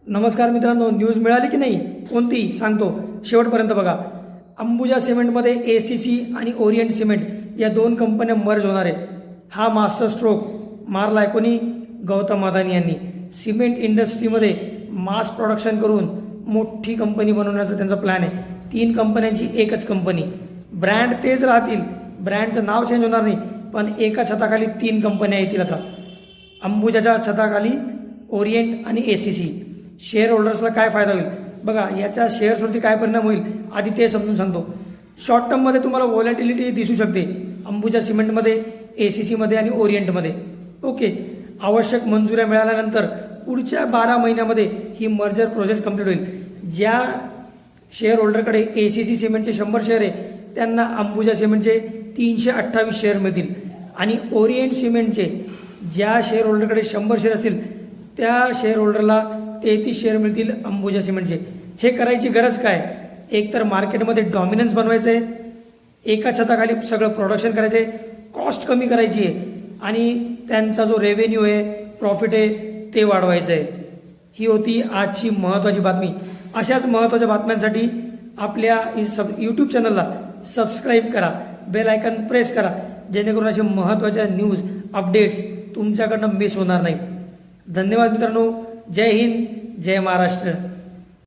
नमस्कार मित्रांनो, न्यूज मिळाली की नाही? कोणती सांगतो, शेवटपर्यंत बघा. अंबुजा सिमेंटमध्ये एसीसी आणि ओरिएंट सिमेंट या दोन कंपन्या मर्ज होणार आहे. हा मास्टर स्ट्रोक मारलाय कोणी? गौतम अदानी यांनी. सिमेंट इंडस्ट्रीमध्ये मास प्रोडक्शन करून मोठी कंपनी बनवण्याचा त्यांचा प्लॅन आहे. 3 कंपन्यांची एकच कंपनी. ब्रँड तेच राहतील, ब्रँडचं नाव चेंज होणार नाही, पण एका छताखाली 3 कंपन्या येतील. आता अंबुजाच्या छताखाली ओरिएंट आणि एसीसी. शेअर होल्डर्सला काय फायदा होईल बघा, याच्या शेअर्सवरती काय परिणाम होईल आधी ते समजून सांगतो. शॉर्ट टर्ममध्ये तुम्हाला व्हॉलॅटिलिटी दिसू शकते अंबुजा सिमेंटमध्ये, एसीसीमध्ये आणि ओरिएंटमध्ये. ओके, आवश्यक मंजुऱ्या मिळाल्यानंतर पुढच्या 12 महिन्यामध्ये ही मर्जर प्रोसेस कंप्लीट होईल. ज्या शेअर होल्डरकडे एसीसी सिमेंटचे 100 शेअर आहे त्यांना अंबुजा सिमेंटचे 328 शेअर मिळतील, आणि ओरिएंट सिमेंटचे ज्या शेअर होल्डरकडे 100 शेअर असतील त्या शेअर होल्डरला 33 शेअर मिळतील अंबुजा सिमेंटचे. हे करायची गरज काय? एक तर मार्केटमध्ये डॉमिनन्स बनवायचं आहे, एका छताखाली सगळं प्रोडक्शन करायचं आहे, कॉस्ट कमी करायची आहे, आणि त्यांचा जो रेव्हेन्यू आहे, प्रॉफिट आहे, ते वाढवायचं आहे. ही होती आजची महत्त्वाची बातमी. अशाच महत्त्वाच्या बातम्यांसाठी आपल्या यूट्यूब चॅनलला सबस्क्राईब करा, बेल आयकन प्रेस करा, जेणेकरून अशा महत्त्वाच्या न्यूज अपडेट्स तुमच्याकडनं मिस होणार नाहीत. धन्यवाद मित्रांनो. जय हिंद, जय महाराष्ट्र.